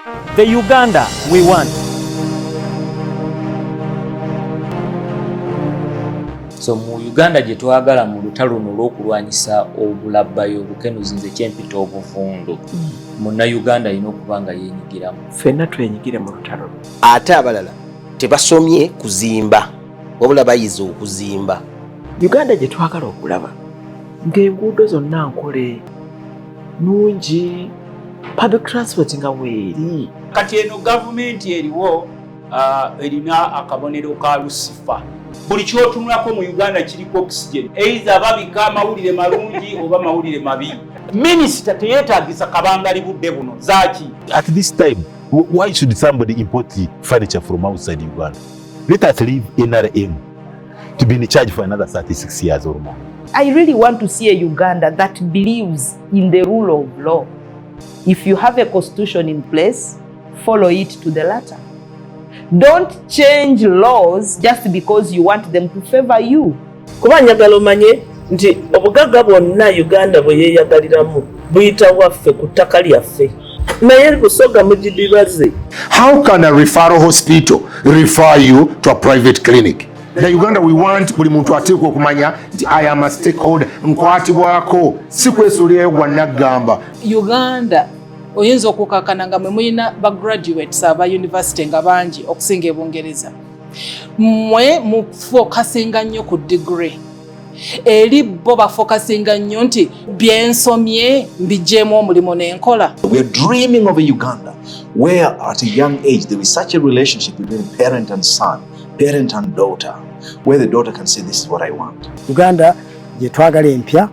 The Uganda we want. So mu Uganda gye twagala mu lutalo luno olw'okulwanyisa obulabbayo obukenuzi nze kyempita obuvundu. Munna Uganda alina okuba nga yeenyigiramu. Ffenna twenyigire mu lutalo. Ate abalala tebasomye kuzimba wabula bayize okuzimba. Uganda gye twagala okulaba ng'enguudo zonna nkole nungi, public transport nga weeri. Kati eno gavumenti eriwo erina akabonero ka Lucifer. Buli kyotunulako mu Uganda kiriko oxygen. Either babika amawulire malungi oba mawulire mabi. Minisita teyeetaagisa kabangali budde buno zaaki. At this time, why should somebody import furniture from outside Uganda? Let us leave NRM to be in charge for another 36 years or more. I really want to see a Uganda that believes in the rule of law. If you have a constitution in place, follow it to the letter. Don't change laws just because you want them to favor you. Kuba njagala omanye nti obugagga bwonna Uganda bwe yeeyagaliramu buyita waffe ku ttaka lyaffe. Naye busoga mugidibaze. How can a referral hospital refer you to a private clinic? The Uganda we want buli muntu ateekwa okumanya nti I am a stakeholder, nkwatibwako si kwesuulirayo gwa naggamba. Uganda oyinza okukakana nga mwe mulina ba graduates aba university nga bangi okusinga ebungereza. Mwe mufokasinga nnyo ku degree. Eri bo bafokasinga nnyo nti byensomye mbijjeemu omulimu n'enkola. We are dreaming of a Uganda where at a young age there is such a relationship between parent and son, parent and daughter, where the daughter can say this is what I want. Uganda gye twagala empya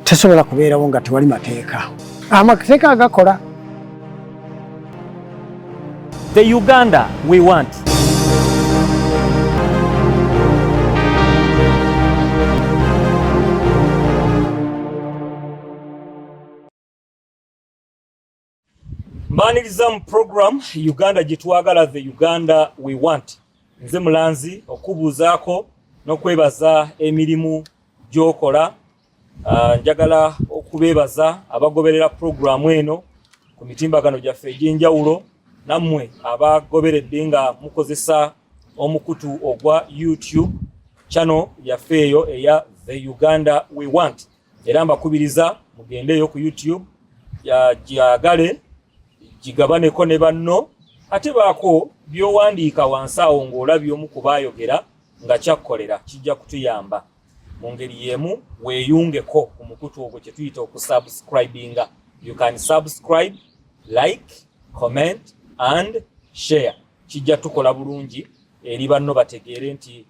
tesobola kubeerawo nga tewali mateeka. Amateeka agakola. The Uganda we want. Mbaniriza mu program Uganda gye twagala, the Uganda we want. Nze Mulanzi okubuuzaako n'okwebaza emirimu gy'okola. Njagala okubeebaza abagoberera programu eno ku mitimbagano gyaffe egy'enjawulo, nammwe abagoberedde nga mukozesa omukutu ogwa YouTube channel yaffe eyo eya The Uganda we want. Era mbakubiriza mugendeyo ku YouTube gyagale gigabaneko ne banno, ate baako byowandiika wansi awo ng'olabye omu ku baayogera nga kyakkolera kijja kutuyamba mu ngeri y'emu weeyungeko ku mukutu ogwo kye tuyita okusubscribinga. You can subscribe, like, comment and share. Kijja tukola bulungi eri banno bategeere nti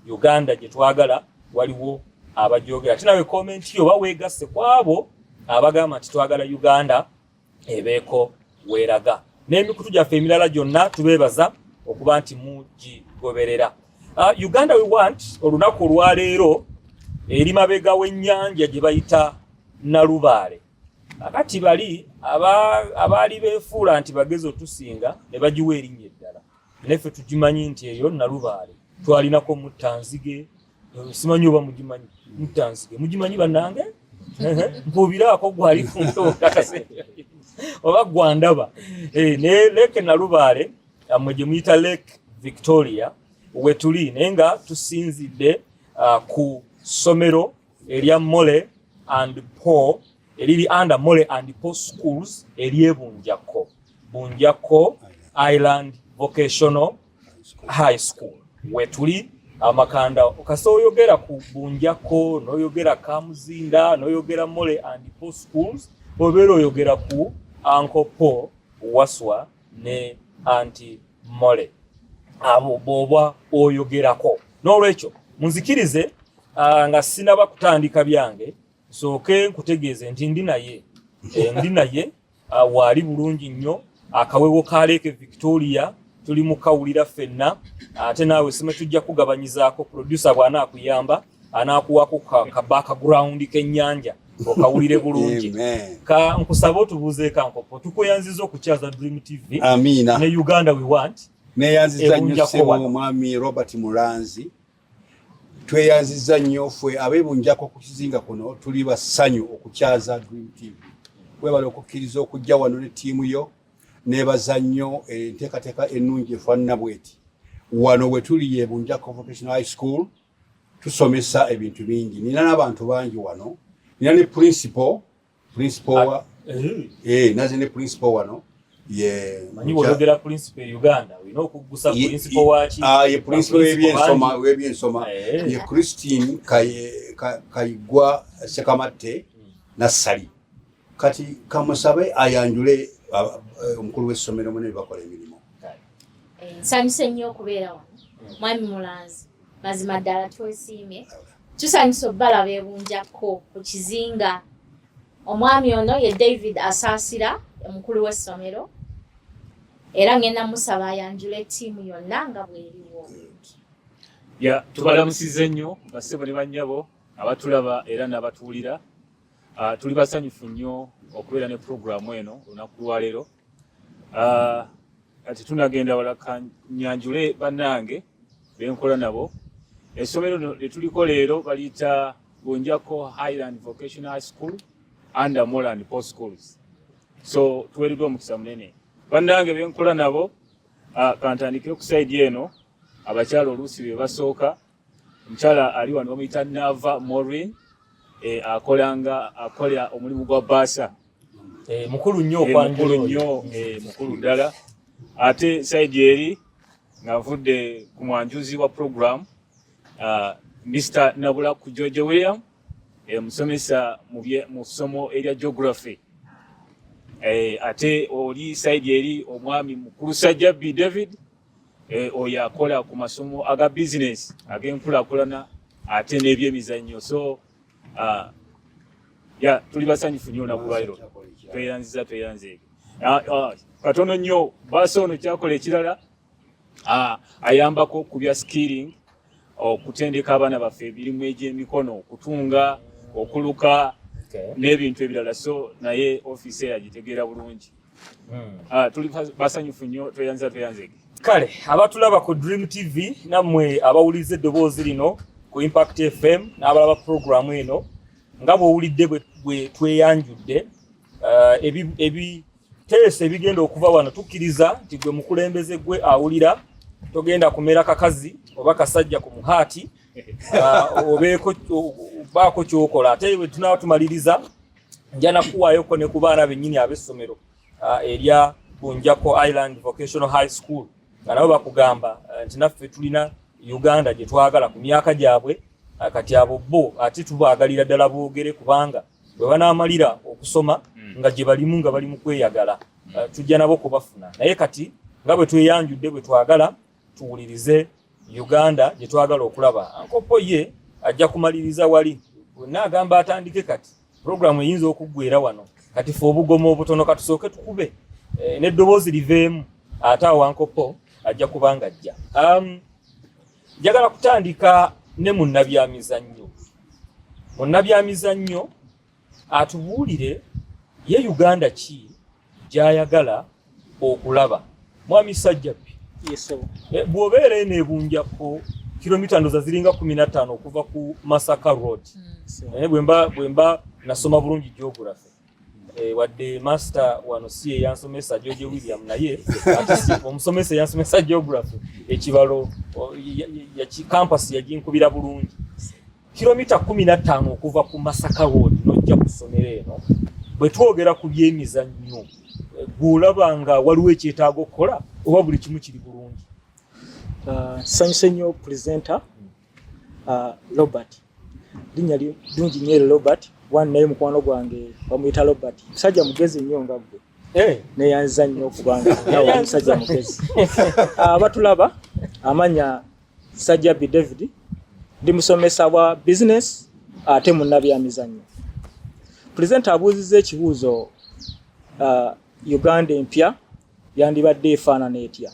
Uganda gye twagala waliwo abajogera. Ate nawe comment yo baweegasse ku abo abagamba nti twagala Uganda ebeeko weeraga. N'emikutu gyaffe emirala gyonna tubeebaza okuba nti mugigoberera. Uganda we want olunaku olwaleero eri mabega w'ennyanja gye bayita Nalubaale. Akati bali abaali beefuula nti bagezi otusinga ne bagiwa erinnya eddala. Naffe tugimanyi nti eyo Nalubaale twalinako Muttanzige. Simanyi oba mugimanyi Muttanzige. Mugimanyi bannange? Mpubiraako gwali funto kakase. Oba gwandaba. Ne Lake Nalubaale amwe gye muyita Lake Victoria we tuli naye nga tusinzidde ku ssomero erya Mole and Paul eriri under Mole and Paul schools ery'e Bunjako Island Vocational High School we tuli amakanda okasa oyogera ku Bunjako n'oyogera Kamuzinda n'oyogera Mole and Paul schools obeera oyogera ku Uncle Paul Waswa ne Auntie Mole abo boba oyogerako. N'olwekyo munzikirize nga sinaba kutandika byange sooke nkutegeeze nti ndi naye waali bulungi nnyo akawewo ka Lake Victoria tuli mukawulira ffenna, ate naawe sima tujja kugabanyizaako producer bw'anaakuyamba anaakuwako ka background k'ennyanja okawulire bulungi. Ka nkusaba otubuuzeeko Ankopo tukuyanziza okukyaza Dream TV. Amina. Ne Uganda we want. Neyanziza nnyo ssebo Mwami Robert Mulanzi. Tweyanziza nnyo ffe ab'ebunjako ku kizinga kuno tuli bassanyu okukyaza Dream TV. Webale okukkiriza okujja wano ne ttiimu yo nebaza nnyo enteekateeka ennungi efaanana bweti. Wano we tuli ye Bunjako Vocational High School tusomesa ebintu bingi. Nina n'abantu bangi wano. Nina ne principal naze ne principal wano. Manyi wologera principal Uganda. We know kugusa principal wachi. Ye principal webyensoma. Ye Christine Kayigwa Sekamate na Sali. Kati kamusabe ayanjule omukulu w'essomero munene bakola emirimu. Nsanyuse nnyo okubeera wano. Mwami Mulanzi, mazima ddala twesiimye. Tusanyusa obbalaba e Bunjako ku kizinga. Omwami ono ye David Asaasira, omukulu w'essomero. Era ngenda musaba ayanjule ttiimu yonna nga bw'eriwo. Tubalamusize nnyo bassebo ne bannyabo abatulaba era n'abatuwulira. Tuli basanyufu nnyo okubeera ne puroguramu eno olunaku lwa leero. Kati tunagenda walaka nyanjule bannange benkola nabo. Essomero lye tuliko leero baliyita Bunjako Highland Vocational High School and Moreland Post Schools. So tuweereddwa omukisa munene. Bannange benkola nabo kantandikire ku side eno abakyala oluusi be basooka. Omukyala ali wano bamuyita Nava Maureen. Akola omulimu gwa Basa. Mukulu nnyo okwanjula. Mukulu ddala. Ate side eri ng'avudde ku mwanjuzi wa program Mr. Nabula ku George William musomesa mu ssomo erya geography. Ate oli side eri omwami mukulu Sajjabbi David oyo akola ku masomo aga business ag'enkulaakulana ate n'ebyemizannyo. So tuli basanyufu nnyo nakubaliro. Tweyanze. Katono nnyo Basa ono kyakola ekirala ayambako ku bya skilling okutendeka abaana baffe emirimu egy'emikono okutunga okuluka n'ebintu ebirala. So naye ofiisi yagitegeera bulungi. Tuli basanyufu nnyo tweyanze. Kale abatulaba ku Dream TV nammwe abawuliza eddoboozi lino ku Impact FM n'abalaba programu eno nga bw'owulidde bwe tweyanjudde ebiteeso ebigenda okuva wano tukkiriza nti gwe mukulembeze gwe awulira togenda kumera kakazi oba kasajja ku muhaati baako kyokola. Ate bwe tunaba tumaliriza nja nakuwaayoko ne ku baana bennyini ab'essomero erya Bunjako Island Vocational High School nga nabo bakugamba nti naffe tulina Uganda gye twagala ku myaka gyabwe. Kati abo bo ate tubaagalira ddala boogere kubanga bwe banaamalira okusoma nga gye balimu nga bali mu kweyagala tujja nabo kubafuna. Naye kati nga bwe tweyanjudde bwe twagala tuwulirize Uganda gye twagala okulaba. Ankopo ye ajja kumaliriza wali bonna agamba atandike kati programu eyinza okuggwera wano kati fe obugomo obutono katusooke tukube n'eddoboozi liveemu ate awo Ankopo ajja kubanga ajja. Njagala kutandika ne munnabyamizannyo. Munnabyamizannyo atubuulire ye Uganda ki gy'ayagala okulaba. Mwami Sajjabbi. Bw'obeera eno e Bunjako kilomita ndoza ziringa 15 okuva ku Masaka Road. Bwemba nasoma bulungi geography. Wadde master wano si yansomesa George William naye omusomesa yansomesa geography ekibalo ya campus yaginkubira bulungi. Kilomita 15 okuva ku Masaka Road nojja kusomera eno. Bwe twogera ku byemizannyo gulabanga waliwo ekyetaaga okukola oba buli kimu kiri bulungi. Sanyuse nnyo presenter Robert. Linnya lungi nnyo Robert. Wanu naye mukwano gwange bamuyita Robert. Musajja mugezi nnyo nga gwe. Neyanza nnyo kubanga nawe musajja mugezi. Abatulaba amanya Sajjabbi David. Ndi musomesa wa business ate munnabyamizannyo. Presenter abuuzizza ekibuuzo Uganda empya yandibadde efaanana etya.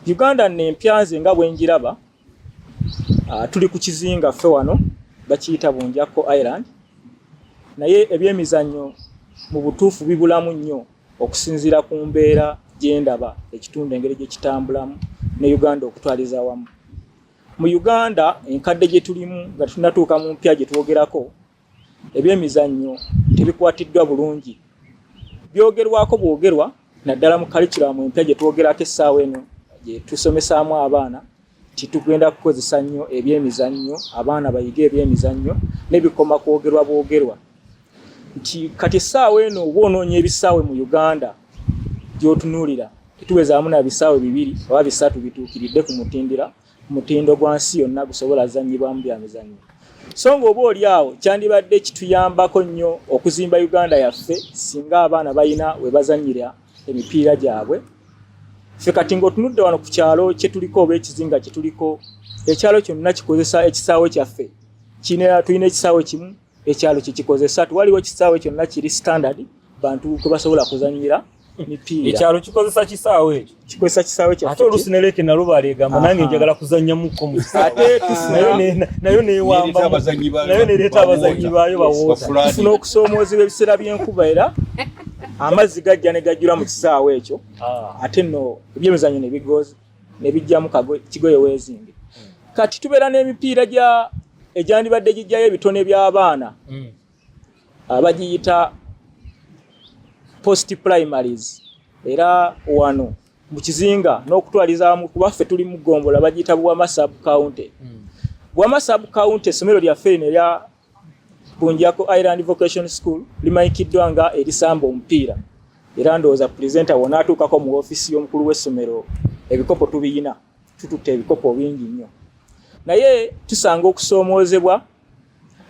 Uganda n'empya nze nga bwe njiraba tuli ku kizinga ffe wano bakiyita Bunjako Island. Naye ebyemizannyo mu butuufu bibulamu nnyo okusinziira ku mbeera gye ndaba ekitundu engeri gye kitambulamu ne Uganda okutwaliza wamu. Mu Uganda enkadde gye tulimu nga tunatuuka mu mpya gye twogerako ebyemizannyo tebikwatiddwa bulungi. Byogerwako bwogerwa naddala mu curriculum empya gye twogerako essaawa eno gye tusomesaamu abaana titugenda kukozesa nnyo ebyemizannyo abaana bayige ebyemizannyo n'ebikoma kwogerwa bwogerwa nti kati essaawa eno oba onoonya ebisaawe mu Uganda gy'otunuulira tetuwezaamu na bisaawe 2 oba 3 bituukiridde ku mutindo gwa nsi yonna gusobola zannyibwamu byamizannyo so ng'oba oli awo kyandibadde kituyambako nnyo okuzimba Uganda yaffe singa abaana balina we bazannyira emipiira gyabwe ffe kati ng'otunudde wano ku kyalo kye tuliko oba ekizinga kye tuliko ekyalo kyonna kikozesa ekisaawe kyaffe tulina ekisaawe kimu ekyalo kye kikozesa waliwo ekisaawe kyonna kiri standard bantu kwe basobola kuzannyira emipiira ekyalo kikozesa kisaawe ekyo kikozesa kisaawe kyaffe ate oluusi nereke nalo balegamba nange njagala kuzannya mukko mu ate nayo neewamba nayo nereeta abazannyi baayo bawoota tufuna okusoomoozebwa ebiseera by'enkuba era amazzi gajja ne gajjula mu kisaawe ekyo ate nno ebyemizannyo ne bijjamu kigoye weezinge kati tubeera n'emipiira egyandibadde gijjayo ebitone by'abaana abagiyita post primaries era wano mu kizinga n'okutwalizaamu kuba ffe tuli mu Gombola bagiyita Bwama sub county Bwama sub county essomero lyaffe lino erya Bunjako Island Vocational School limanyikiddwa nga erisamba omupiira era ndowooza pulezidenta wonna atuukako mu ofiisi y'omukulu w'essomero ebikopo tubiyina tututte ebikopo bingi nnyo naye tusanga okusoomoozebwa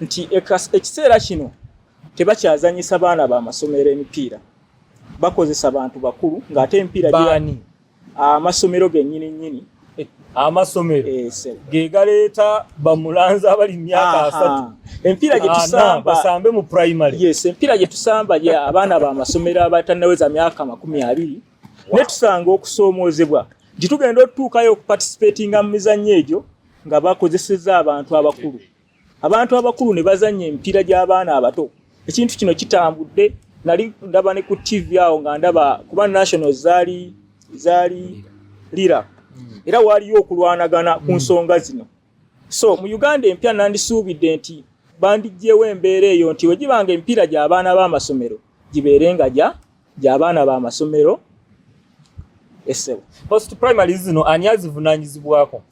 nti ekiseera kino tebakyazanyisa baana b'amasomero emipiira bakozesa bantu bakulu ng'ate emipiira baani amasomero gennyini amasomero ge galeeta bamulanza abali myaka 3 empiira gye tusamba basambe mu primary yes empiira gye tusamba gye abaana b'amasomero abatannaweza myaka 20 ne tusanga okusoomoozebwa gye tugenda otutuukayo okuparticipatinga mu mizannyo egyo nga bakozesezza abantu abakulu ne bazannya emipiira gy'abaana abato ekintu kino kitambudde nali ndaba ne ku TV awo nga ndaba kuba national zaali lira era waliyo okulwanagana ku nsonga zino so mu Uganda empya nandisuubidde nti bandiggyewo embeera eyo nti wegibanga emipiira gy'abaana b'amasomero gibeerenga gy'abaana b'amasomero essebo post primary zino ani azivunaanyizibwako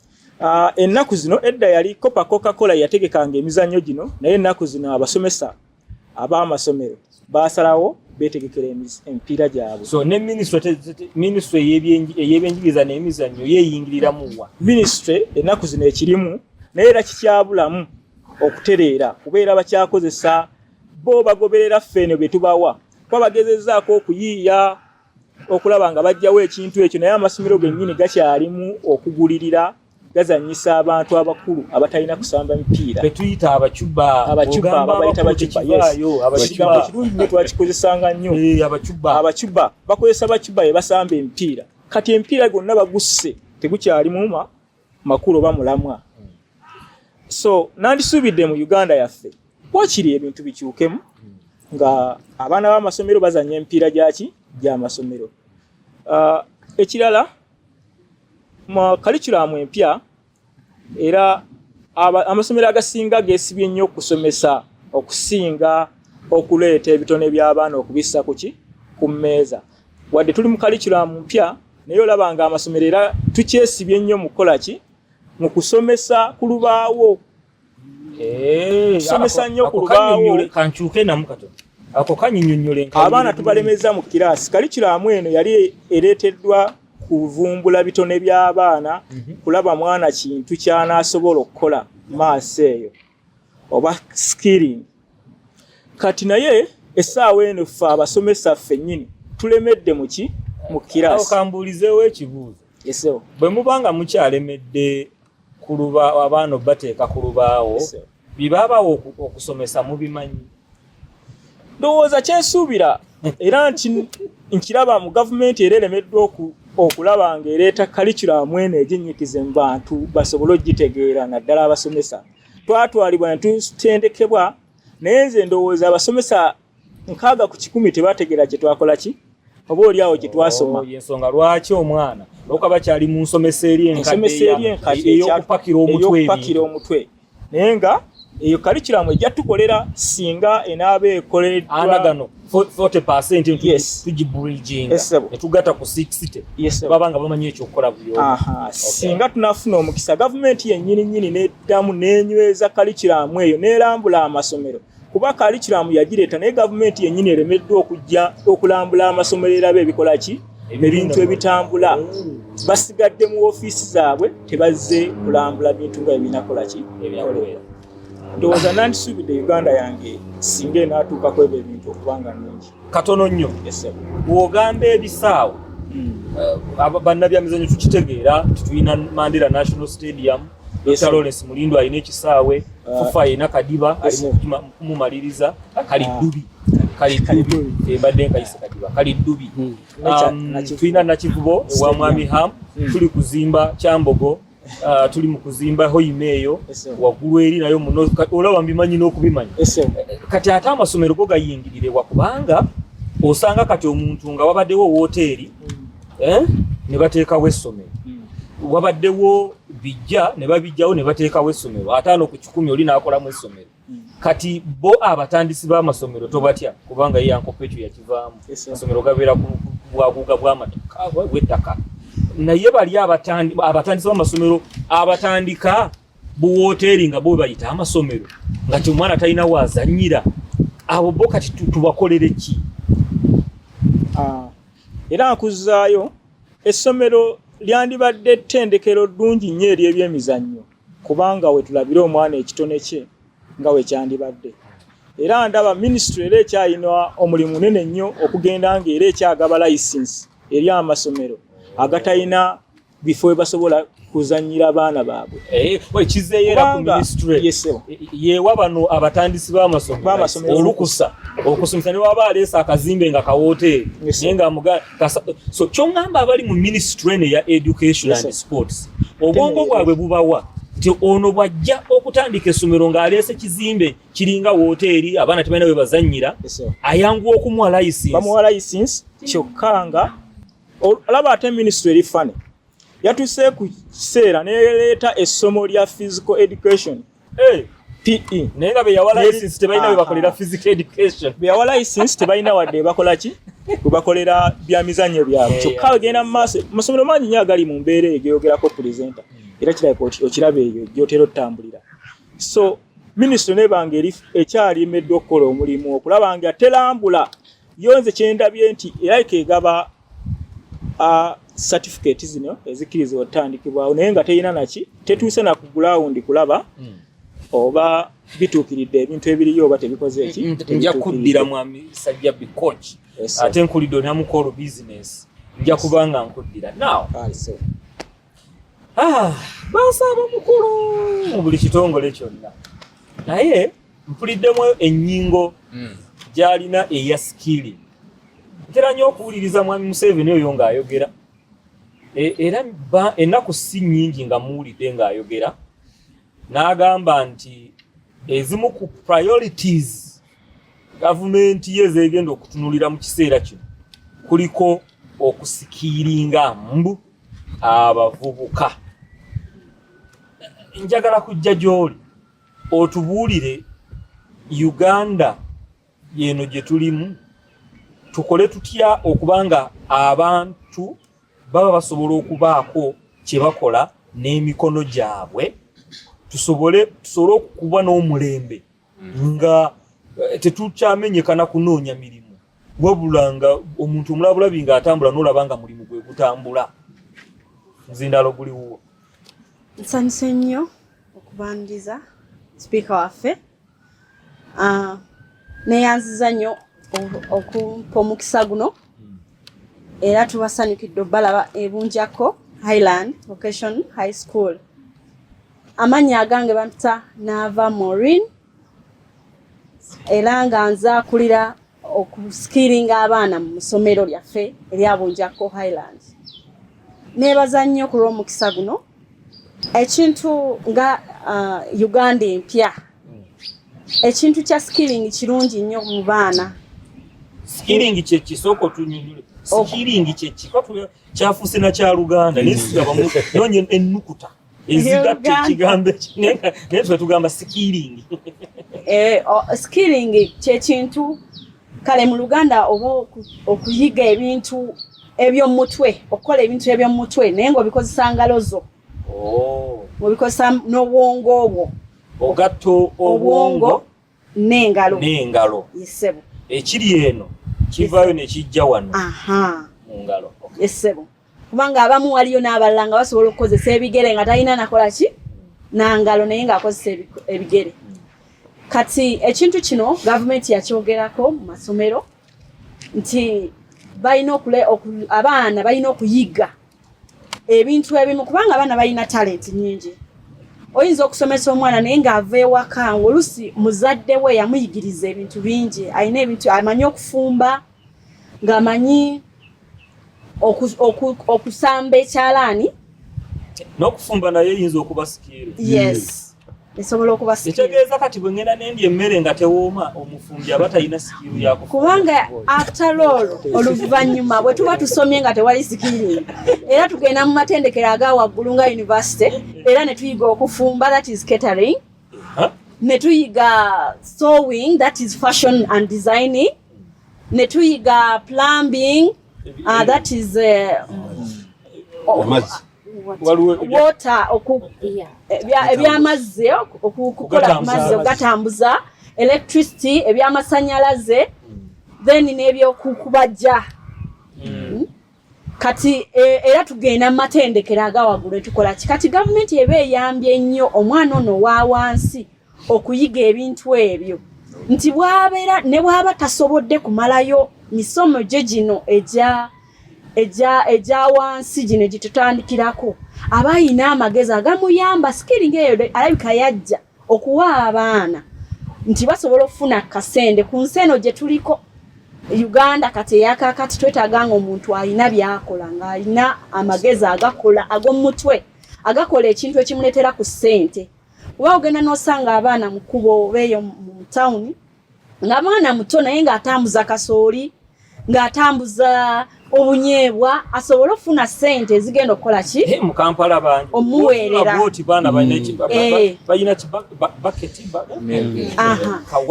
ennaku zino edda yali Coca-Cola yategekanga emizannyo gino naye ennaku zino abasomesa ab'amasomero basalawo betegekera emipiira gyabwe so ne ministry ey'ebyenjigiriza n'emizannyo yeeyingiriramu wa ministry ennaku zino ekirimu naye era kikyabulamu okutereera kubeera bakyakozesa bo bagoberera ffeno bye tubawa kuba bagezezzaako okuyiiya okulaba nga bajjawo ekintu ekyo naye amasomero gennyini gakyalimu okugulirira gazanyisa abantu abakulu abatalina kusamba mipiira betuyita abacuba babayita abacuba kirungi nnyo twakikozesanga nnyo abacuba bakozesa abacuba ye basamba emipiira kati emipiira gonna bagusse tegukyalimu makulu oba mulamwa so nandisuubidde mu Uganda yaffe wakiri ebintu bikyukemu nga abaana b'amasomero bazanya emipiira gy'amasomero ekirala mu curriculum empya era amasomero agasinga geesibye nnyo okusomesa okusinga okuleeta ebitone by'abaana okubissa ku mmeeza wadde tuli mu curriculum mpya naye olaba nga amasomero era tukyesibye nnyo mu kukola mu kusomesa ku lubaawo tusomesa nnyo ku lubaawo kankyuke namu katono ako kanyinyonnyole abaana tubalemeza mu kiraasi curriculum eno yali ereeteddwa kuvumbula bitone by'abaana kulaba mwana kintu ky'anaasobola okukola maaso eyo oba skilling kati naye essaawa eno ffe abasomesa ffennyini tulemedde mu kiraasi okambuulizeewo ekibuuzo bwe mubanga mukyalemedde kuluba abaana bateeka ku lubaawo bibaabawo okusomesa mubimanyi ndowooza kyensuubira era nkiraba mu gavumenti era eremeddwa okulaba ng'ereeta curriculum eno eginnyikize mu bantu basobole ogitegeera naddala abasomesa twatwalibwa ne tutendekebwa naye nze ndowooza abasomesa 6 ku 10 tebategeera kye twakola oba oli awo gye twasoma yensonga lwaki omwana okaba kyali mu nsomesa eri enkadde ey'okupakira omutwe naye nga eyo curriculum ejja tukolera singa enaaba ekoleddwa 40% tugibridging netugata ku 60 babanga bamanyi ekyokukola buli singa tunafuna omukisa gavumenti yennyini neddamu nenyweza kalikiramu eyo nerambula amasomero kuba kalikiramu yagireeta naye gavumenti yennyini eremeddwa okujja okulambula amasomero erabe ebikola ki ebintu ebitambula basigadde mu ofiisi zaabwe tebazze kulambula bintu nga ebinakola ki ebyakolera ndowooza nandisuubidde Uganda yange singa enaatuukako ebyo ebintu okubanga nungi katono nnyo bw'ogamba ebisaawe bannabyamizanyo tukitegeera tulina Mandela National Stadium Dr. Lawrence Mulindo alina ekisaawe Fufa alina Kadiba ali mu kumumaliriza Kaliddubi ebadde nkayise Kadiba Kaliddubi tulina Nakivubo wa Mwami Ham tuli kuzimba Kyambogo tuli mu kuzimba Hoyimeeyo waggulu eri nayo muno olaba mbimanyi n'okubimanya kati ate amasomero go gayingirire wakubanga osanga kati omuntu nga wabaddewo wooteri ne bateekawo essomero wabaddewo bijja ne babijjawo ne bateekawo essomero 5 ku 10 oli n'akolamu essomero kati bo abatandisi b'amasomero tobatya kubanga ye yankopa ekyo yakivaamu amasomero gabeera ku bwaguga bw'amataka bw'ettaka naye bali abatandisi b'amasomero abatandika buwooteri nga bo bayita amasomero nga omwana talina waazannyira abo bo kati tubakolere ki era nkuzaayo essomero lyandibadde ettendekero ddungi nnyo eri ebyemizannyo kubanga we tulabira omwana ekitone kye nga we kyandibadde era ndaba minisitule era ekyalina omulimu munene nnyo okugenda nga era ekyagaba layisinsi eri amasomero agatalina bifo we basobola kuzannyira abaana baabwe kizeeyera ku minisitule yeewa bano abatandisi b'amasomero olukusa okusomesa ne waba aleesa akazimbe nga kawooteri naye nga so kyongamba abali mu minisitule eno eya education and sports obwongo bwabwe bubawa nti ono bwajja okutandika essomero ng'aleese kizimbe kiringa wooteri abaana tebalina we bazannyira ayanguwa okumuwa layisinsi bamuwa layisinsi kyokka nga olaba ate minisitule eri fane yatuse ku kiseera neleeta essomo lya physical education PE naye nga beyawa license tebalina we bakolera physical education beyawa license tebalina wadde bakola ki we bakolera bya mizannyo byabwe kyokka bagenda mu maaso amasomero mangi nnyo agali mu mbeera eyo geyogerako purezenta era kirabika okiraba eyo gyotera otambulira so minisitule nebanga eri ekyali emeddwa okukola omulimu okulaba nga terambula yonze kyendabye nti era ekegaba certificate zino ezikiriza otandikibwawo naye nga teyina naki tetuuse na ku ground kulaba oba bituukiridde ebintu ebiriyo oba tebikoze eki nja kuddira mwami sajja be coach ate nkulidde namukolo business nja kubanga nkuddira now bansaba mukulu mu buli kitongole kyonna naye mpuliddemu ennyingo gy'alina eya skilling ntera nnyo okuwuliriza mwami Museveni oyo ng'ayogera era ennaku si nnyingi nga muwulidde ng'ayogera n'agamba nti ezimu ku priorities gavumenti ye zeegenda okutunulira mu kiseera kino kuliko okusikiiringa abavubuka. Njagala kujja gy'oli otubuulire Uganda yeno gye tulimu tukole tutya okubanga abantu baba basobola okubaako kye bakola n'emikono gyabwe tusobole okuba n'omulembe nga tetukyamenyekana kunoonya mirimu wabula nga omuntu omulabulabi ng'atambula n'olaba nga mulimu gwe gutambula. Nzindalo guliwo. Nsanyuse nnyo okubandiza speaker waffe neyanziza nnyo okumpa omukisa guno era tubasanyukidde balaba ebunjako Highland Vocation High School. Amanya agange bampita Nava Maureen era nga nzaakulira okuskiringa abaana mu ssomero lyaffe eryabunjako Highland. Nebaza nnyo ku lw'omukisa guno ekintu nga Uganda empya ekintu kya skilling kirungi nnyo mu baana. Skilling kye kisoko tunyunyule. Skilling kye kikotu kyafuuse na kya Luganda nesigaba mu yonye ennukuta ezigatte kigambe naye tugamba skilling. Skilling kye kintu kale mu Luganda oba okuyiga ebintu eby'omutwe okukola ebintu eby'omutwe naye ng'obikozesa ngalo zo ng'obikozesa n'obwongo obwo ogatto obwongo n'engalo yesebo ekiri eno kivaayo ne kijja wano mu ngalo yesebo kubanga abamu waliyo n'abalala nga basobola okukozesa ebigere nga talina nakola ki n'angalo naye ng'akozesa ebigere kati ekintu kino gavumenti yakyogerako mu masomero nti abaana balina okuyiga ebintu ebimu kubanga abaana balina talent nyingi oyinza okusomesa omwana naye ng'ava ewaka oluusi muzadde we yamuyigiriza ebintu bingi alina ebintu amanyi okufumba ng'amanyi okusamba ekyalaani n'okufumba naye yinza okuba sikiru esobola okuba sikiru ekitegeeza kati bwe ngenda n'endya emmere nga tewooma omufumbi aba talina sikiru yakufumba kubanga after all oluvannyuma bwe tuba tusomye nga tewali sikiru era tugenda mu matendekero aga waggulu nga university era ne tuyiga okufumba that is catering ne tuyiga sewing that is fashion and designing ne tuyiga plumbing that is water ebyamazzi okukola ku mazzi ogatambuza electricity ebyamasanyalaze then n'ebyokukubajja kati era tugenda mu matendekero agawagulu etukola ki kati gavumenti eba eyambye nnyo omwana ono wa wansi okuyiga ebintu ebyo nti bwabeera ne bwaba tasobodde kumalayo misomo gye gino eja wansi gino gitutandikirako aba ayina amagezi agamuyamba skilling eyo alabika yajja okuwa abaana nti basobola okufuna kasende ku nsi eno gye tuliko Uganda kati eyakakati twetaganga omuntu alina byakola nga alina amagezi agakola ag'omutwe agakola ekintu ekimuleetera ku ssente oba ogenda n'osanga abaana mu kkubo beeyo mu town ng'abaana muto naye ng'atambuza kasooli ng'atambuza obunyeebwa asobola okufuna ssente ezigenda okukola ki mu Kampala bangi omuweerera baana balina baketi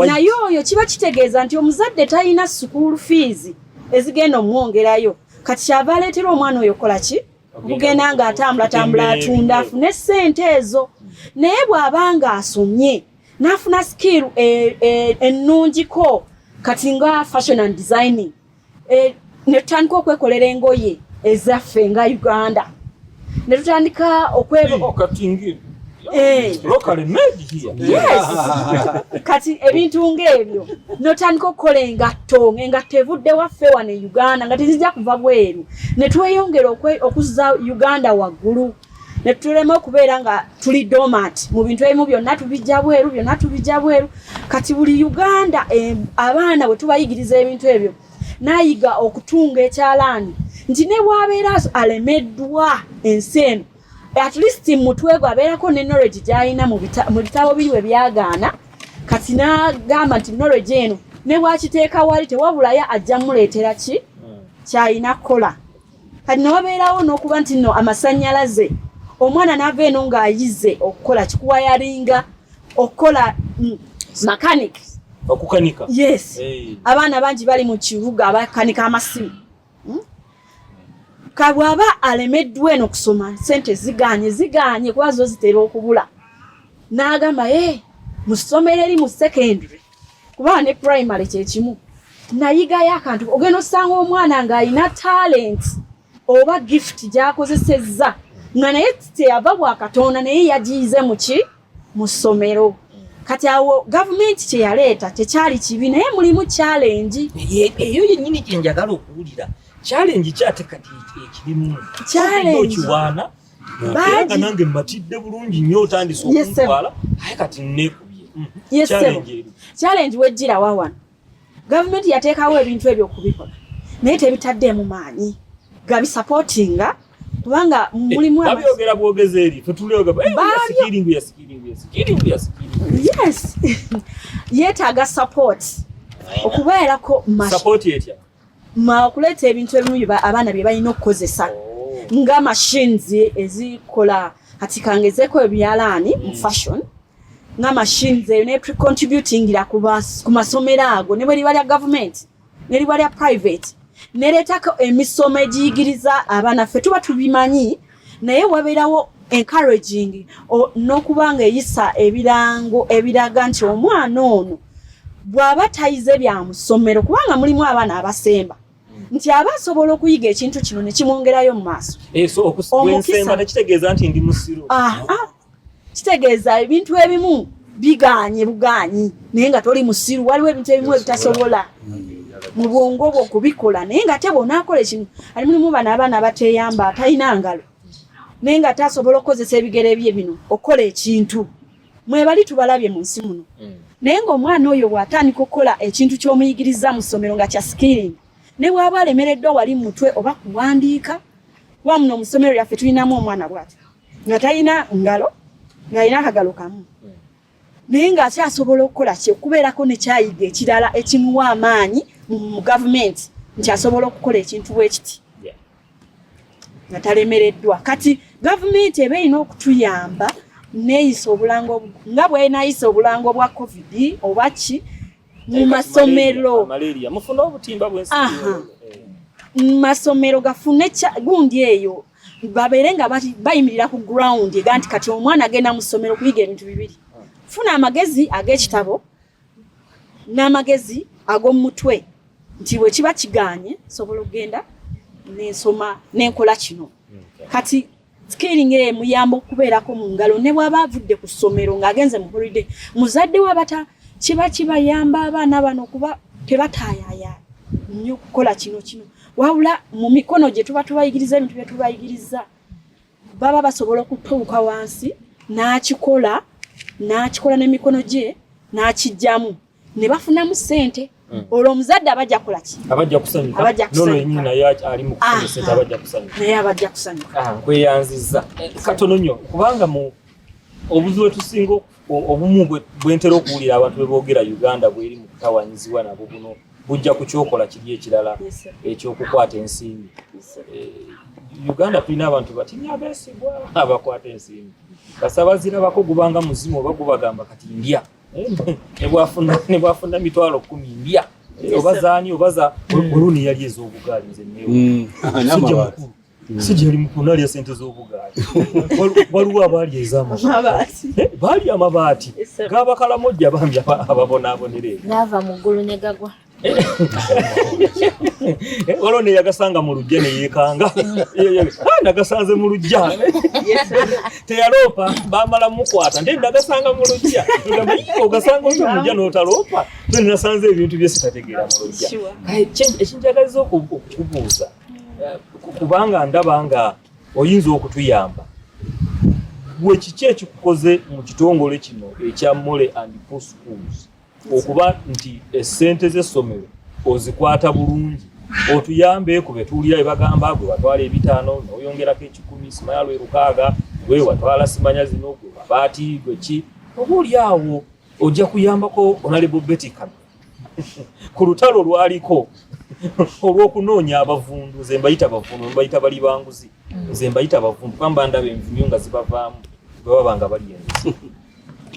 naye oyo kiba kitegeeza nti omuzadde talina school fees ezigenda omwongerayo kati kyava aleetera omwana oyo okukola ki okugenda ng'atambulatambula atunda afune ssente ezo naye bw'abanga asomye n'afuna skill ennungiko kati nga fashion and designing ne tutandika okwekolera engoye ezaffe nga Uganda ne tutandika kati ebintu ng'ebyo notandika okukola engatto evudde waffe wano e Uganda nga tezijja kuva bweru ne tweyongera okuzza Uganda waggulu ne tulema okubeera nga tuli dormant mu bintu ebimu byonna tubijja bweru kati buli Uganda abaana bwe tubayigiriza ebintu ebyo nayiga okutunga ekyalaani nti ne bwabeera alemeddwa ensi eno at least mutwe gwe abeerako ne knowledge gy'alina mu bitabo biri we byagaana kati n'agamba nti knowledge eno ne bwakiteeka wali tewabulayo ajja muleetera ki kyalina kukola kati ne wabeerawo n'okuba nti nno amasannyalaze omwana n'ava eno ng'ayize okukola kikuwayalinga okukola mechanic okukanika yes abaana bangi bali mu kibuga abakanika amasimu kabwaba alemeddwa eno kusoma sente ziganye kuba zo zitera okubula n'agamba mu ssomero eri mu secondary kuba ne primary kyekimu nayigayo akantu ogenda osanga omwana ng'alina talent oba gift gy'akozesezza nga naye teyava bwakatonda naye yagiyize mu ssomero kati awo gavumenti kye yaleeta tekyali kibi naye mulimu challenge eyo yennyini gye njagala okuwulira challenge kyate kati ekirimu okiwaana nga nange mmatidde bulungi nnyo otandise okuntwala aye kati nnekubye challenge wejjira wawano gavumenti yateekawo ebintu ebyo okubikola naye tebitaddeemu maanyi gabisupportinga kubanga mulimu abyogera bwogeza eri fetuliogaba yes yeetaaga support okubeerako okuleeta ebintu ebimu abaana bye balina okukozesa nga machines ezikola kati kangezeeko ebyalaani mu fashion nga machines eyo ne contributingira ku masomero ago ne bwe liba lya gavumenti neriba lya private neretako emisomo egiyigiriza abaana ffe tuba tubimanyi naye wabeerawo encouraging n'okubanga eyisa ebirango ebiraga nti omwana ono bw'aba tayize bya musomero kubanga mulimu abaana abasemba nti aba asobola okuyiga ekintu kino ne kimwongerayo mu maaso. So okusemba nekitegeeza nti ndi musiru. Kitegeeza ebintu ebimu biganye buganyi naye nga toli musiru waliwo ebintu ebimu ebitasobola mu bwongo bwo kubikola naye nga te bonaakola ekintu ali mulimu bano abaana abateyamba atalina ngalo naye nga tasobola okukozesa ebigere bye bino okukola ekintu mwebali tubalabye mu nsi muno naye ng'omwana oyo bw'atandika okukola ekintu ky'omuyigiriza mu ssomero nga kya skilling ne bw'aba alemereddwa wali mu mutwe oba kuwandiika kuba muno mu ssomero lyaffe tulinamu omwana bw'ati nga talina ngalo ng'alina akagalo kamu naye ng'akyasobola okukola kye okubeerako ne kyayiga ekirala ekimuwa amaanyi mu gavumenti nti asobola okukola ekintu bwe kiti nga talemereddwa. Kati gavumenti eba erina okutuyamba neeyisa obulango nga bw'enayisa obulango bwa covid oba ki mu masomero malaria mufuna obutimba bw'ensi mu masomero gafune gundi eyo babeere nga bayimirira ku ground ega nti kati omwana agenda mu ssomero kuyiga ebintu bibiri funa amagezi ag'ekitabo n'amagezi ag'omu mutwe nti bwe kiba kiganye sobola okugenda n'ensoma n'enkola kino kati skilling muyamba okubeerako mu ngalo ne bw'aba avudde ku ssomero ng'agenze mu holiday muzadde wabata kiba kibayamba abaana bano kuba tebataayaaya nnyo okukola kino wabula mu mikono gye tuba tubayigiriza ebintu bye tubayigiriza baba basobola okutuuka wansi n'akikola n'emikono gye n'akijjamu ne bafunamu ssente olwo omuzadde abajja kukola ki abajja kusanyuka n'olwo yennyini naye ali mu kufuna ssente abajja kusanyuka naye abajja kusanyuka nkweyanziza katono nnyo kubanga mu obuzibu bwe tusinga obumu bwentera okuwulira abantu bwe boogera Uganda bw'eri mu kutawanyizibwa nabo buno bujja ku kyokola kiri ekirala ekyokukwata ensimbi. Uganda tulina abantu batinya abeesigwa abakwata ensimbi basabazirabako gubanga muzimu oba gubagamba kati ndya ne bwafuna mitwalo 10 ndya obazaani obaza oluni yali ez'obugaali nze neewo sijja yali mukulu nalya sente z'obugaali waliwo abaali ez'amabaati baali amabaati g'abakalamojja bangi ababonaabonera nava mu ggulu ne gagwa olwo ne yagasanga mu lujja ne yeekanga nagasanze mu lujja teyaloopa bamala mukwata nde nagasanga mu lujja ogasanga otyo mu lujja n'otaloopa ne nasanze ebintu bye sitategeera mu lujja ekinjagaliza okukubuuza kubanga ndaba nga oyinza okutuyamba gwe kiki ekikukoze mu kitongole kino ekya Mole and Poor Schools okuba nti essente z'essomero ozikwata bulungi otuyambe ku betuulira bye bagamba gwe watwala 5 n'oyongerako 10 simanya lwe 6 gwe watwala simanya zino gwe mabaati gwe ki obuuli awo ojja kuyambako Honorable Betty Kano ku lutalo lwaliko olw'okunoonya abavundu nze mbayita bavundu mbayita bali banguzi nze mbayita bavundu kwamba ndaba envunyu nga zibavaamu bwe baba nga bali enguzi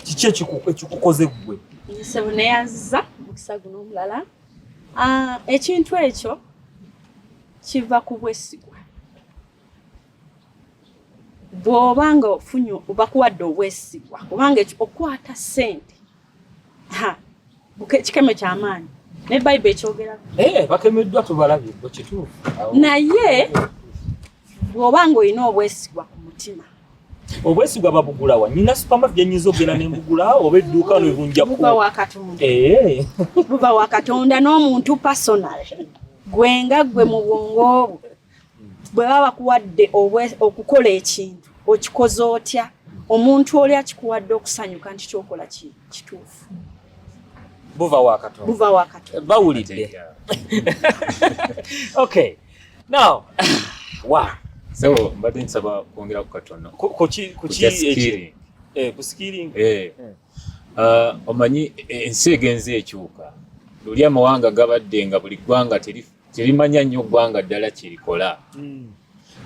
kiki ekikukoze ggwe neyanziza mukisa guno omulala ekintu ekyo kiva ku bwesigwa bw'obanga ofunye bakuwadde obwesigwa kubanga okukwata ssente kikeme ky'amaanyi ne Bible ekyogerako bakemeddwa tubalabye kituufu naye bw'obanga olina obwesigwa ku mutima obwesigwa babugulawa nina supermarket gyenyinza okugenda ne mbugula oba edduuka nebunja buba wa Katonda buba wa Katonda n'omuntu personal gwenga gwe mu bwongo bwe baba bakuwadde okukola ekintu okikoze otya omuntu oli akikuwadde okusanyuka nti kyokola kituufu buva wa Katonda bawulidde okay now wow so mbadde nsaba kwongera ku katono ku skilling omanyi ensi egenze ekyuka luli amawanga gabadde nga buli ggwanga terimanya nnyo ggwanga ddala kirikola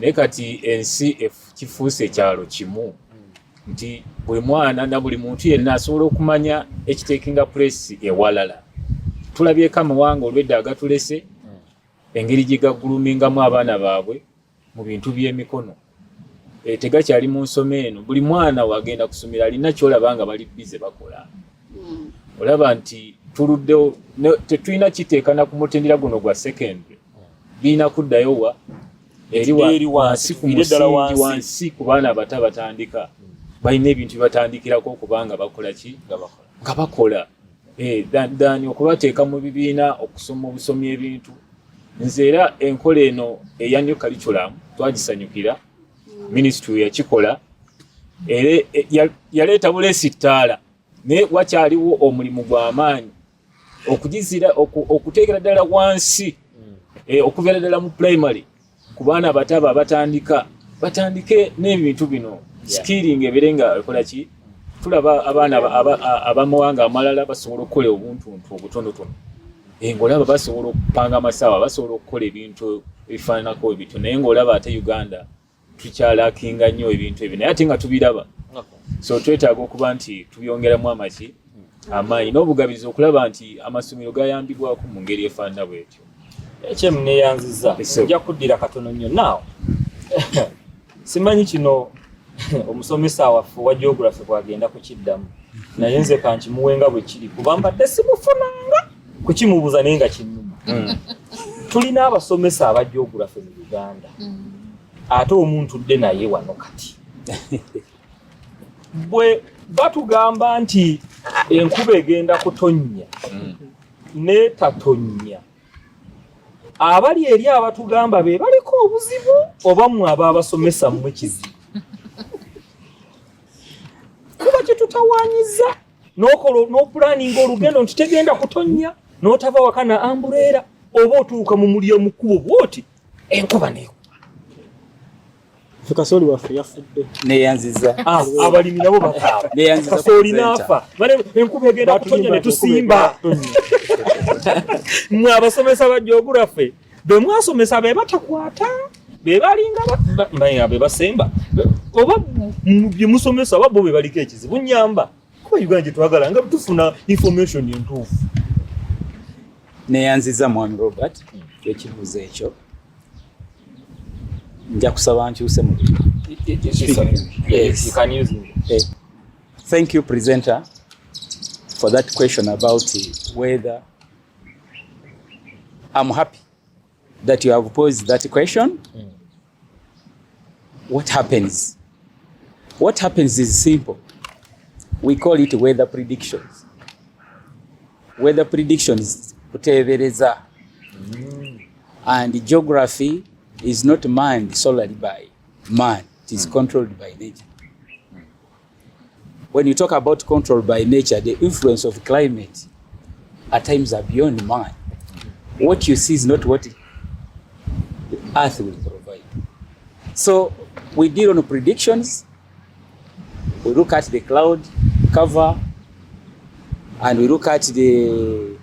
naye kati ensi kifuuse ekyalo kimu nti buli mwana na buli muntu yenna asobola okumanya ekitekinga place ewalala tulabyeko amawanga olwedda agatulese engeri gye gagulumingamu abaana baabwe mu bintu by'emikono tegakyali mu nsoma eno. Buli mwana wagenda kusomera alina kyolaba nga bali bize bakola. Olaba nti tuluddewo tetulina kiteekana ku mutendera guno gwa secondary birina kuddayo wa eri wansi ku musingi wansi ku baana abato batandika balina ebintu byebatandikirako okubanga bakola ki nga bakola dani okubateeka mu bibiina okusoma obusomi ebintu. Nze era enkola eno eya new curriculum twagisanyukira, ministry yakikola era yaleeta buleesi ttaala naye wakyaliwo omulimu gw'amaanyi okugizira okuteekera ddala wansi okubeera ddala mu primary ku baana abataba abatandika batandike n'ebintu bino skilling ebere nga ekola ki. Tulaba abaana abamawanga amalala basobola okukola obuntuntu obutonotono ng'olaba basobola okupanga amasaawa basobola okukola ebintu ebifaananako ebito naye ng'olaba ate Uganda tukyalakinga nnyo ebintu ebyo naye ate nga tubiraba. So twetaaga okuba nti tubyongeramu amaanyi n'obugabizi okulaba nti amasomero gayambibwako mu ngeri efaanana bwetyo. Ekyemu neeyanziza nja kuddira katono nnyo naawe simanyi kino omusomesa waffe wa geography bwagenda kukiddamu naye nze kankimuwenga bwe kiri kuba mbadde simufunanga kukimubuuza naye nga kinnuma. Tulina abasomesa aba geography mu Uganda ate omuntu dde naye wano kati bwe batugamba nti enkuba egenda kutonnya n'etatonnya abali eri abatugamba be baliko obuzibu oba mmwe ababasomesa mmwe kizibu kuba kyetutawaanyiza n'opulaninga olugendo nti tegenda kutonnya n'otava waka na ambuleera oba otuuka mu muliro mu kkubo bw'oti enkuba neekuba. Kasooli waffe yafudde. Neeyanziza. Abalimi nabo bakaaba. Kasooli n'afa. Enkuba egenda kutonnya ne tusimba. Mmwe abasomesa ba geography be mwasomesa be batakwata be balinga be basemba oba bye musomesa babo be baliko ekizibu nyamba kuba Uganda gye twagala nga tufuna information entuufu. Neeyanziza mwami Robert ekibuuzo ekyo nja kusaba nkyuse mu Yes, you can use it. Thank you, presenter, for that question about whether I'm happy that you have posed that question. What happens? What happens is simple. We call it weather predictions. Weather predictions, kutebereza. And geography is not manned solely by man. It is controlled by nature. When you talk about control by nature, the influence of climate at times are beyond man. What you see is not what the earth will provide. So we deal on predictions. We look at the cloud cover and we look at the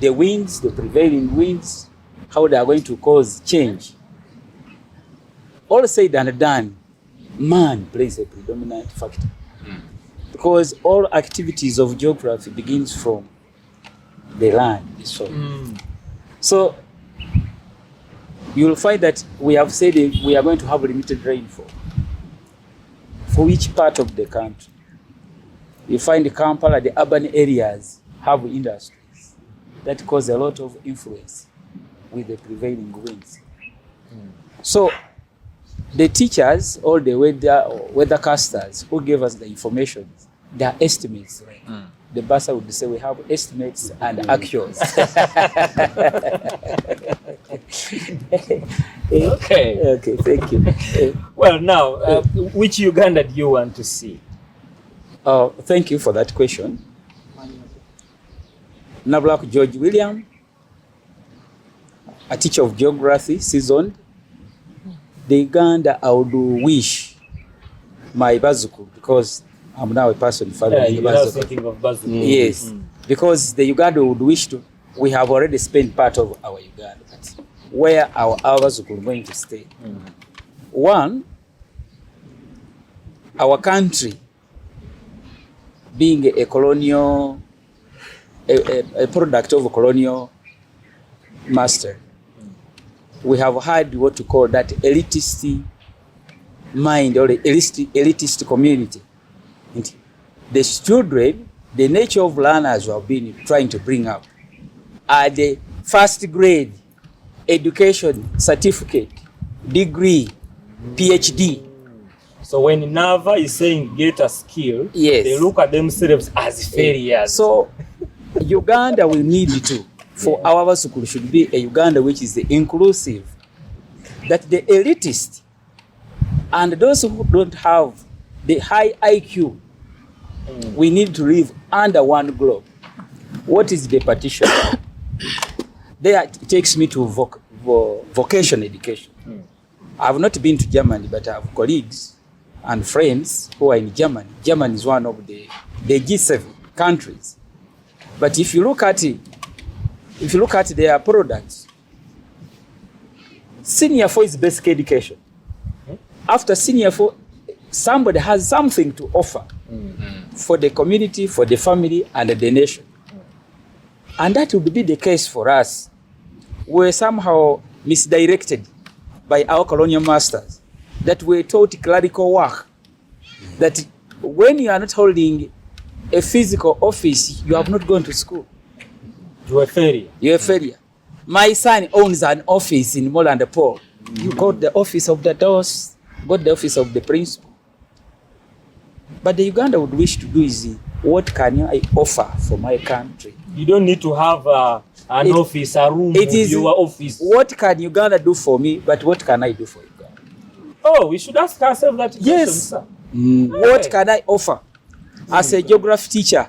winds, the prevailing winds, how they are going to cause change. All said and done, man plays a predominant factor. Because all activities of geography begins from the land, the soil. So you'll find that we have said we are going to have limited rainfall. For which part of the country? You find Kampala, the urban areas have industries that cause a lot of influence with the prevailing winds. So the teachers, all the weathercasters who gave us the information, they are estimates. The Basa would say we have estimates and actuals. Okay, thank you. Well, now, which Uganda do you want to see? Thank you for that question. Nabulak George William, a teacher of geography, seasoned. The Uganda I would wish my Bazuku, because I'm now a person following thinking of Bazuku. Yes, because the Uganda would wish to, we have already spent part of our Uganda, but where our Bazuku are going to stay. One, our country being a colonial a product of a colonial master. We have had what you call that elitist mind or elitist community. And the children, the nature of learners we have been trying to bring up are the first grade education certificate, degree, PhD. So when Nava is saying get a skill, yes, they look at themselves as failures. So Uganda will need to, for our school should be a Uganda which is inclusive, that the elitist and those who don't have the high IQ, we need to live under one globe. What is the partition? There it takes me to vocation education. I've not been to Germany, but I have colleagues and friends who are in Germany. Germany is one of the G7 countries. But if you look at their products, senior 4 is basic education. After senior 4, somebody has something to offer for the community, for the family, and the nation. And that would be the case for us. We're somehow misdirected by our colonial masters, that we're taught clerical work, that when you are not holding a physical office, you have not gone to school. You're a failure. You're a failure. My son owns an office in Moland Paul. You got the office of the DOS, got the office of the principal. But the Uganda would wish to do is, what can I offer for my country? You don't need to have an office, a room, your office. What can Uganda do for me, but what can I do for Uganda? Oh, we should ask ourselves that question. Yes. What can I offer? As a geography teacher,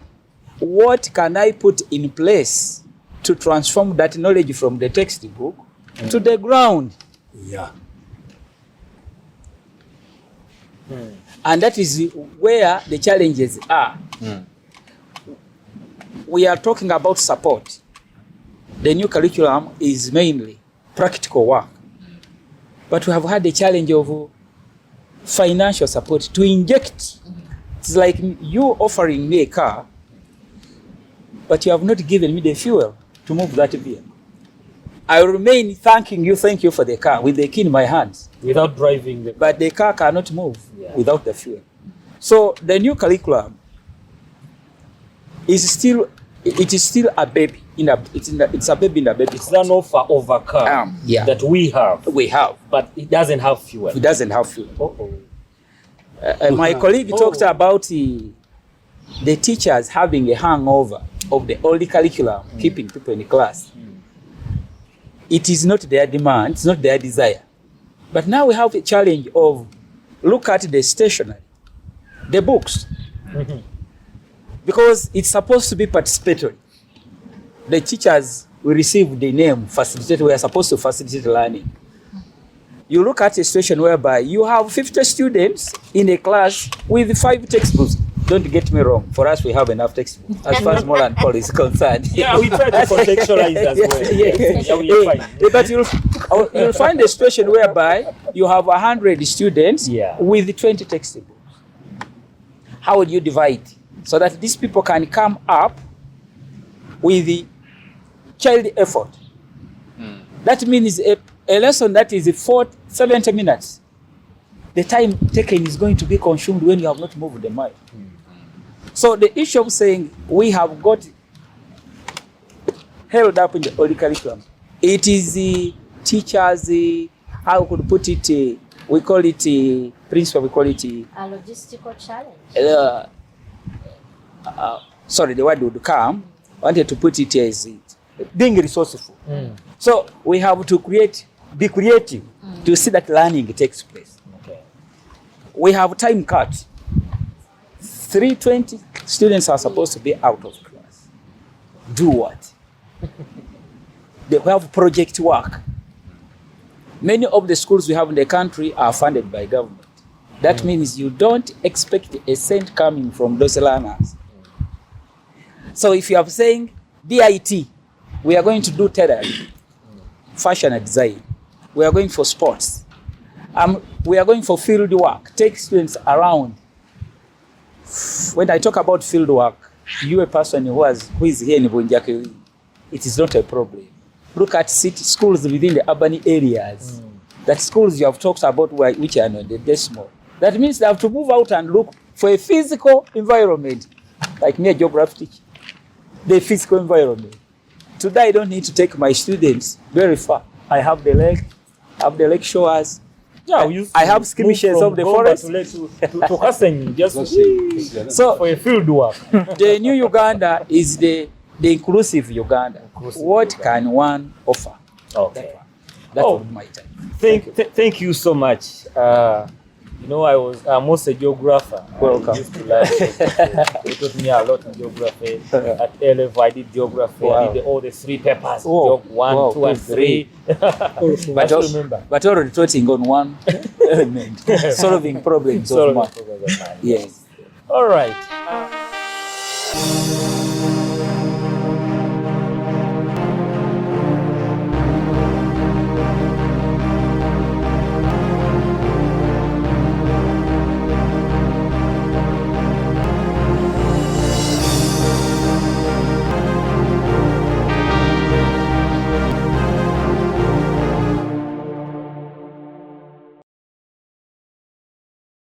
what can I put in place to transform that knowledge from the textbook to the ground? Yeah. And that is where the challenges are. We are talking about support. The new curriculum is mainly practical work. But we have had the challenge of financial support to inject. It's like you offering me a car, but you have not given me the fuel to move that vehicle. I remain thanking you, thank you for the car, with the key in my hands. Without driving the car. But the car cannot move without the fuel. So the new curriculum is still, it is still a baby. It's a baby in a baby. It's an offer of a car that we have. We have. But it doesn't have fuel. It doesn't have fuel. My colleague talked about the teachers having a hangover of the old curriculum, keeping people in the class. It is not their demand, it's not their desire. But now we have a challenge of, look at the stationery, the books. Because it's supposed to be participatory. The teachers will receive the name facilitator. We are supposed to facilitate learning. You look at a situation whereby you have 50 students in a class with 5 textbooks. Don't get me wrong. For us, we have enough textbooks as far as Moland Paul is concerned. Yeah, we try to contextualize as well. Yeah, but you'll find a situation whereby you have 100 students with 20 textbooks. How would you divide so that these people can come up with the child effort? That means a lesson that is 70 minutes. The time taken is going to be consumed when you have not moved the mind. So the issue of saying we have got held up in the old curriculum, it is the teachers, how could put it, we call it, principal, we call it a logistical challenge. Sorry, the word would come. I wanted to put it as being resourceful. So we have to be creative to see that learning takes place. We have time cut. 320 students are supposed to be out of class. Do what? They have project work. Many of the schools we have in the country are funded by government. That means you don't expect a cent coming from those learners. So if you are saying DIT, we are going to do tailoring, fashion and design. We are going for sports. We are going for field work. Take students around. When I talk about field work, you a person who is here in Bunjako, it is not a problem. Look at city schools within the urban areas. That schools you have talked about which are on the decimal. That means they have to move out and look for a physical environment. Like me, a geography teacher. The physical environment. Today I don't need to take my students very far. I have the lake, shores. Yeah, we used I to have skirmishes of the Gomba forest. to Kasenyi, just So for a field work. the new Uganda is the inclusive Uganda. What can one offer? Okay. That would be my time. Thank you so much. You know, I'm also a geographer. Welcome. I used to learn geography. It taught me a lot in geography. At A level, I did geography. Wow. I did all the 3 papers. Oh, Geog 1, wow, 2, and 3. But I still remember. But already touching on one element, solving problems of Solving math. problems of math. Yes. All right.